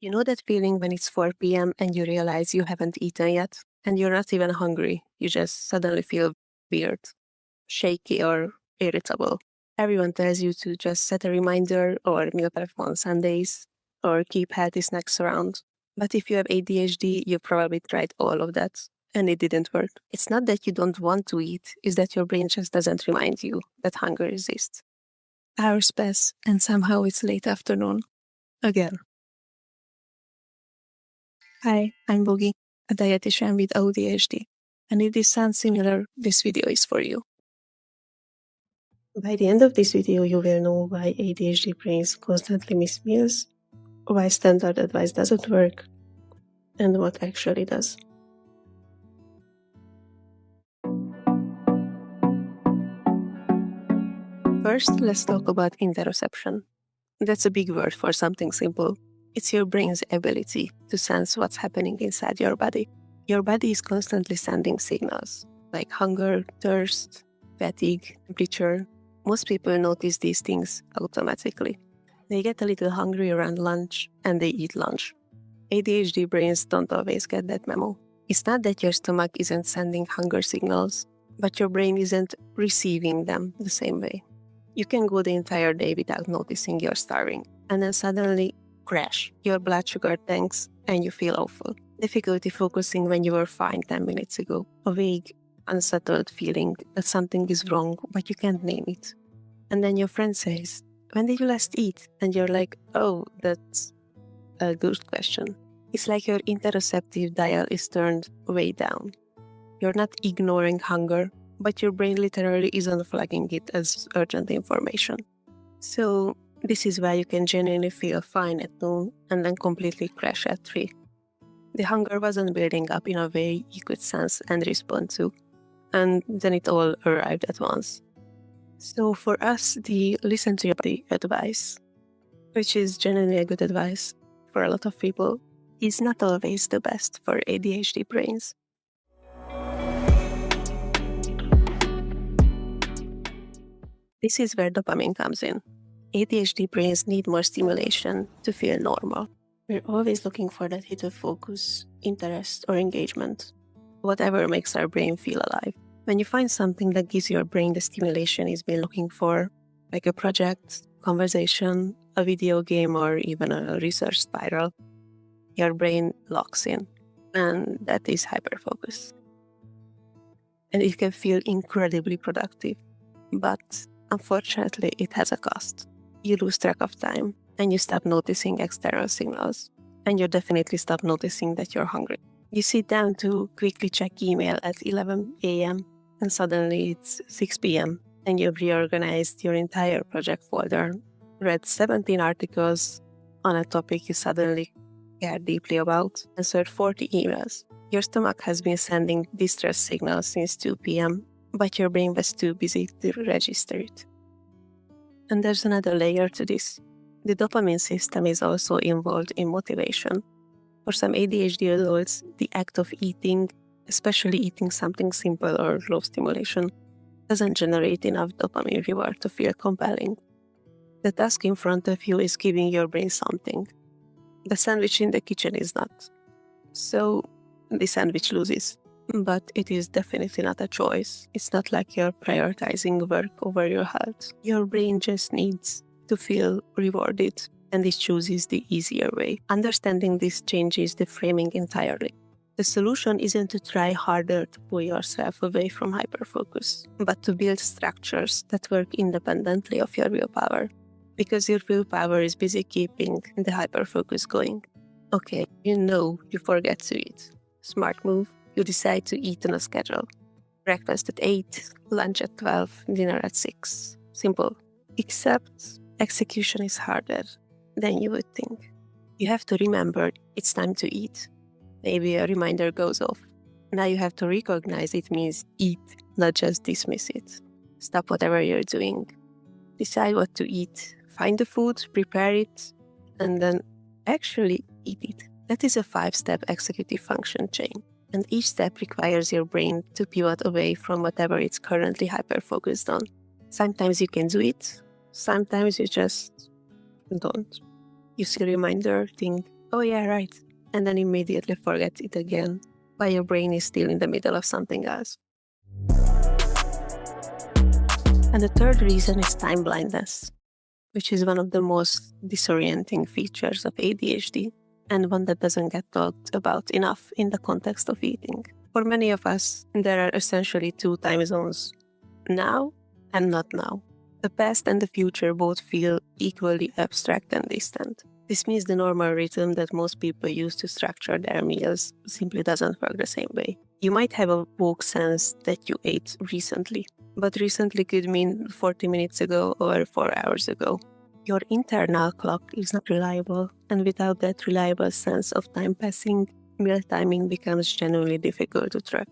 You know that feeling when it's 4 p.m. and you realize you haven't eaten yet, and you're not even hungry, you just suddenly feel weird, shaky, or irritable. Everyone tells you to just set a reminder or meal prep on Sundays or keep healthy snacks around. But if you have ADHD, you probably tried all of that and it didn't work. It's not that you don't want to eat, it's that your brain just doesn't remind you that hunger exists. Hours pass and somehow it's late afternoon. Again. Hi, I'm Boogie, a dietitian with ADHD. And if this sounds similar, this video is for you. By the end of this video, you will know why ADHD brains constantly miss meals, why standard advice doesn't work, and what actually does. First, let's talk about interoception. That's a big word for something simple. It's your brain's ability to sense what's happening inside your body. Your body is constantly sending signals, like hunger, thirst, fatigue, temperature. Most people notice these things automatically. They get a little hungry around lunch, and they eat lunch. ADHD brains don't always get that memo. It's not that your stomach isn't sending hunger signals, but your brain isn't receiving them the same way. You can go the entire day without noticing you're starving, and then suddenly crash. Your blood sugar tanks, and you feel awful. Difficulty focusing when you were fine 10 minutes ago. A vague, unsettled feeling that something is wrong, but you can't name it. And then your friend says, "When did you last eat?" And you're like, "Oh, that's a good question." It's like your interoceptive dial is turned way down. You're not ignoring hunger, but your brain literally isn't flagging it as urgent information. So this is why you can genuinely feel fine at noon and then completely crash at 3. The hunger wasn't building up in a way you could sense and respond to, and then it all arrived at once. So for us, the listen to your body advice, which is genuinely a good advice for a lot of people, is not always the best for ADHD brains. This is where dopamine comes in. ADHD brains need more stimulation to feel normal. We're always looking for that hit of focus, interest, or engagement, whatever makes our brain feel alive. When you find something that gives your brain the stimulation it's been looking for, like a project, conversation, a video game, or even a research spiral, your brain locks in, and that is hyperfocus. And it can feel incredibly productive, but unfortunately, it has a cost. You lose track of time, and you stop noticing external signals, and you definitely stop noticing that you're hungry. You sit down to quickly check email at 11 a.m., and suddenly it's 6 p.m., and you've reorganized your entire project folder, read 17 articles on a topic you suddenly care deeply about, answered 40 emails. Your stomach has been sending distress signals since 2 p.m., but your brain was too busy to register it. And there's another layer to this. The dopamine system is also involved in motivation. For some ADHD adults, the act of eating, especially eating something simple or low stimulation, doesn't generate enough dopamine reward to feel compelling. The task in front of you is giving your brain something. The sandwich in the kitchen is not. So the sandwich loses. But it is definitely not a choice. It's not like you're prioritizing work over your health. Your brain just needs to feel rewarded, and it chooses the easier way. Understanding this changes the framing entirely. The solution isn't to try harder to pull yourself away from hyperfocus, but to build structures that work independently of your willpower. Because your willpower is busy keeping the hyperfocus going. Okay, you forget to eat. Smart move. You decide to eat on a schedule. Breakfast at 8, lunch at 12, dinner at 6. Simple. Except execution is harder than you would think. You have to remember it's time to eat. Maybe a reminder goes off. Now you have to recognize it means eat, not just dismiss it. Stop whatever you're doing. Decide what to eat. Find the food, prepare it, and then actually eat it. That is a 5-step executive function chain. And each step requires your brain to pivot away from whatever it's currently hyper-focused on. Sometimes you can do it, sometimes you just don't. You see a reminder, think, oh yeah, right, and then immediately forget it again, while your brain is still in the middle of something else. And the third reason is time blindness, which is one of the most disorienting features of ADHD and one that doesn't get talked about enough in the context of eating. For many of us, there are essentially two time zones, now and not now. The past and the future both feel equally abstract and distant. This means the normal rhythm that most people use to structure their meals simply doesn't work the same way. You might have a vague sense that you ate recently, but recently could mean 40 minutes ago or 4 hours ago. Your internal clock is not reliable, and without that reliable sense of time passing, meal timing becomes genuinely difficult to track.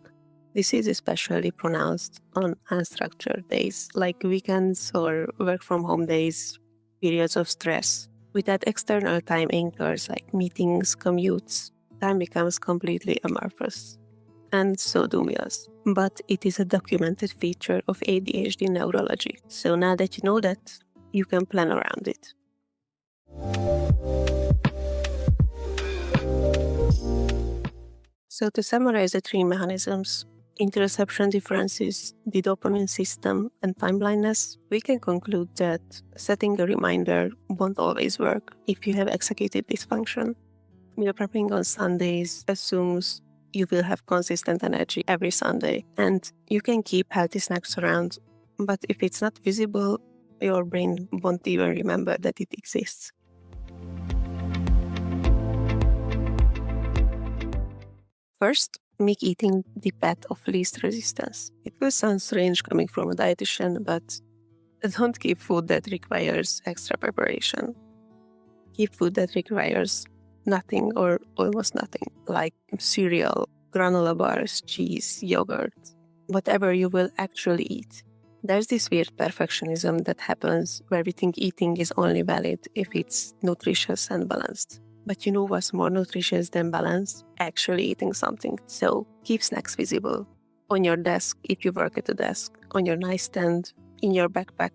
This is especially pronounced on unstructured days, like weekends or work-from-home days, periods of stress. Without external time anchors like meetings, commutes, time becomes completely amorphous. And so do meals. But it is a documented feature of ADHD neurology. So now that you know that, you can plan around it. So to summarize the three mechanisms, interoception differences, the dopamine system, and time blindness, we can conclude that setting a reminder won't always work if you have executive dysfunction. Meal prepping on Sundays assumes you will have consistent energy every Sunday, and you can keep healthy snacks around, but if it's not visible, your brain won't even remember that it exists. First, make eating the path of least resistance. It will sound strange coming from a dietitian, but don't keep food that requires extra preparation. Keep food that requires nothing or almost nothing, like cereal, granola bars, cheese, yogurt, whatever you will actually eat. There's this weird perfectionism that happens where we think eating is only valid if it's nutritious and balanced. But you know what's more nutritious than balanced? Actually eating something. So keep snacks visible. On your desk, if you work at a desk, on your nightstand, in your backpack.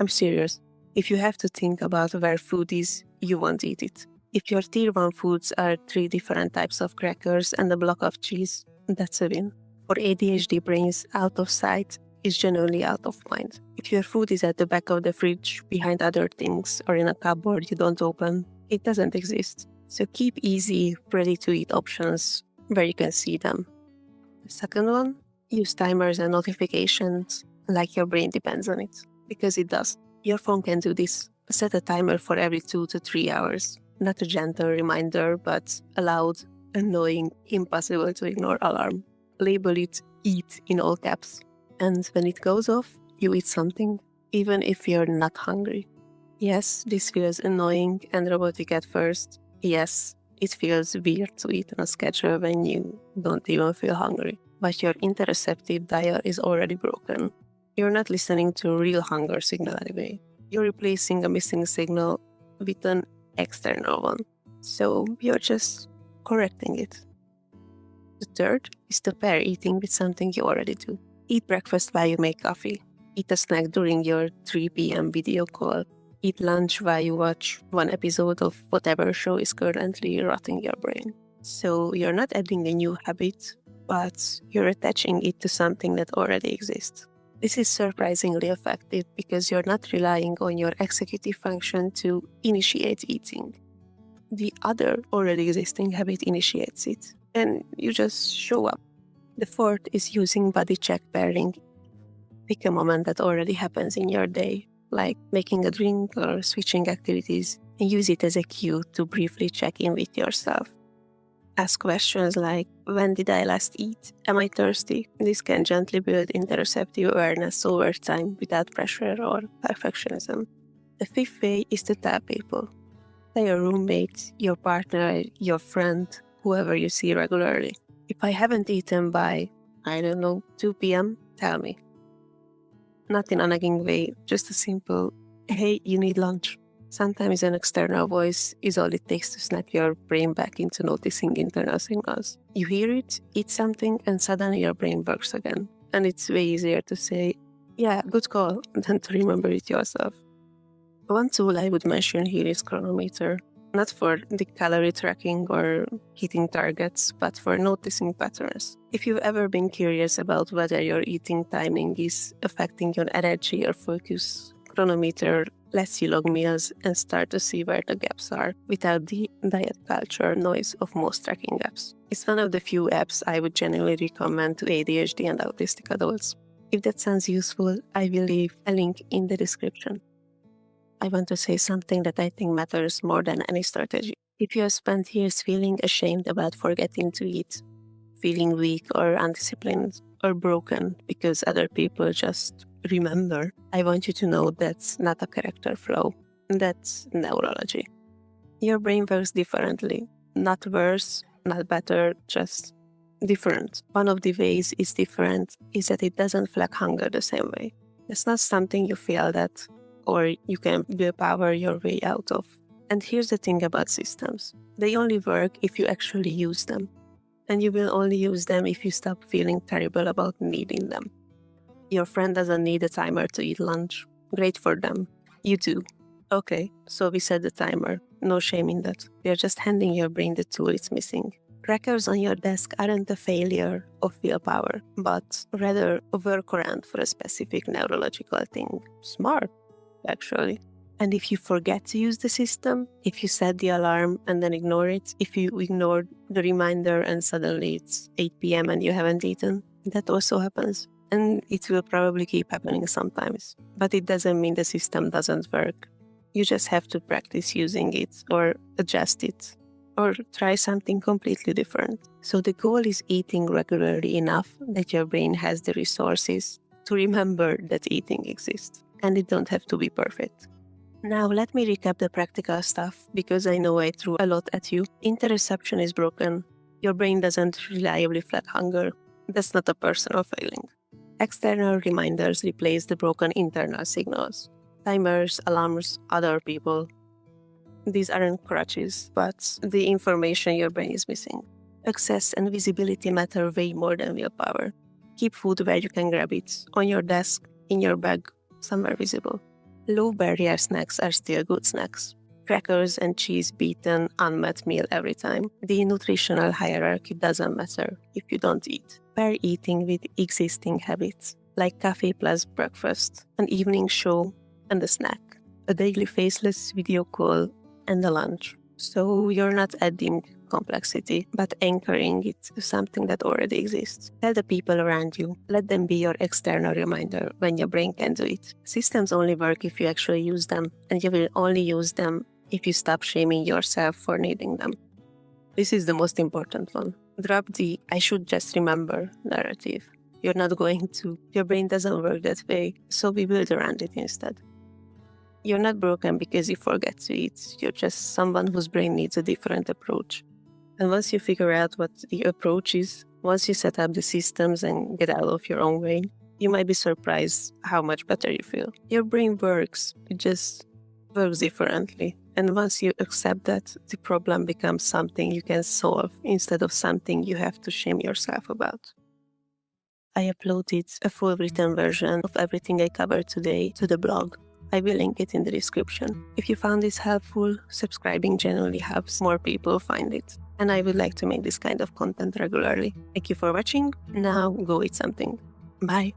I'm serious. If you have to think about where food is, you won't eat it. If your tier 1 foods are 3 different types of crackers and a block of cheese, that's a win. For ADHD brains, out of sight is generally out of mind. If your food is at the back of the fridge, behind other things, or in a cupboard you don't open, it doesn't exist. So keep easy, ready-to-eat options where you can see them. The second one, use timers and notifications like your brain depends on it, because it does. Your phone can do this. Set a timer for every 2 to 3 hours. Not a gentle reminder, but a loud, annoying, impossible to ignore alarm. Label it "eat" in all caps. And when it goes off, you eat something, even if you're not hungry. Yes, this feels annoying and robotic at first. Yes, it feels weird to eat on a schedule when you don't even feel hungry. But your interoceptive dial is already broken. You're not listening to a real hunger signal anyway. You're replacing a missing signal with an external one. So you're just correcting it. The third is to pair eating with something you already do. Eat breakfast while you make coffee. Eat a snack during your 3 p.m. video call. Eat lunch while you watch one episode of whatever show is currently rotting your brain. So you're not adding a new habit, but you're attaching it to something that already exists. This is surprisingly effective because you're not relying on your executive function to initiate eating. The other already existing habit initiates it, and you just show up. The fourth is using body check pairing. Pick a moment that already happens in your day, like making a drink or switching activities, and use it as a cue to briefly check in with yourself. Ask questions like, when did I last eat? Am I thirsty? This can gently build interoceptive awareness over time without pressure or perfectionism. The fifth way is to tell people. Tell your roommate, your partner, your friend, whoever you see regularly. If I haven't eaten by, 2 p.m., tell me. Not in a nagging way, just a simple, hey, you need lunch. Sometimes an external voice is all it takes to snap your brain back into noticing internal signals. You hear it, eat something, and suddenly your brain works again. And it's way easier to say, yeah, good call, than to remember it yourself. One tool I would mention here is Cronometer. not for the calorie tracking or hitting targets, but for noticing patterns. If you've ever been curious about whether your eating timing is affecting your energy or focus, Cronometer lets you log meals and start to see where the gaps are without the diet culture noise of most tracking apps. It's one of the few apps I would generally recommend to ADHD and autistic adults. If that sounds useful, I will leave a link in the description. I want to say something that I think matters more than any strategy. If you have spent years feeling ashamed about forgetting to eat, feeling weak or undisciplined or broken because other people just remember, I want you to know that's not a character flaw. That's neurology. Your brain works differently. Not worse, not better, just different. One of the ways it's different is that it doesn't flag hunger the same way. It's not something you feel that or you can willpower your way out of. And here's the thing about systems. They only work if you actually use them. And you will only use them if you stop feeling terrible about needing them. Your friend doesn't need a timer to eat lunch. Great for them. You do. Okay, so we set the timer. No shame in that. You're just handing your brain the tool it's missing. Trackers on your desk aren't a failure of willpower, but rather a workaround for a specific neurological thing. Smart, actually. And if you forget to use the system, if you set the alarm and then ignore it, if you ignore the reminder and suddenly it's 8 p.m. and you haven't eaten, that also happens. And it will probably keep happening sometimes. But it doesn't mean the system doesn't work. You just have to practice using it or adjust it or try something completely different. So the goal is eating regularly enough that your brain has the resources to remember that eating exists. And it don't have to be perfect. Now let me recap the practical stuff because I know I threw a lot at you. Interoception is broken. Your brain doesn't reliably flag hunger. That's not a personal failing. External reminders replace the broken internal signals. Timers, alarms, other people. These aren't crutches, but the information your brain is missing. Access and visibility matter way more than willpower. Keep food where you can grab it, on your desk, in your bag, somewhere visible. Low-barrier snacks are still good snacks. Crackers and cheese beat an unmet meal every time. The nutritional hierarchy doesn't matter if you don't eat. Pair eating with existing habits, like coffee plus breakfast, an evening show, and a snack, a daily faceless video call, and a lunch. So you're not adding complexity, but anchoring it to something that already exists. Tell the people around you. Let them be your external reminder when your brain can do it. Systems only work if you actually use them, and you will only use them if you stop shaming yourself for needing them. This is the most important one. Drop the "I should just remember" narrative. You're not going to. Your brain doesn't work that way, so we build around it instead. You're not broken because you forget to eat. You're just someone whose brain needs a different approach. And once you figure out what the approach is, once you set up the systems and get out of your own way, you might be surprised how much better you feel. Your brain works. It just works differently. And once you accept that, the problem becomes something you can solve instead of something you have to shame yourself about. I uploaded a full written version of everything I covered today to the blog. I will link it in the description. If you found this helpful, subscribing generally helps more people find it. And I would like to make this kind of content regularly. Thank you for watching. Now go eat something. Bye.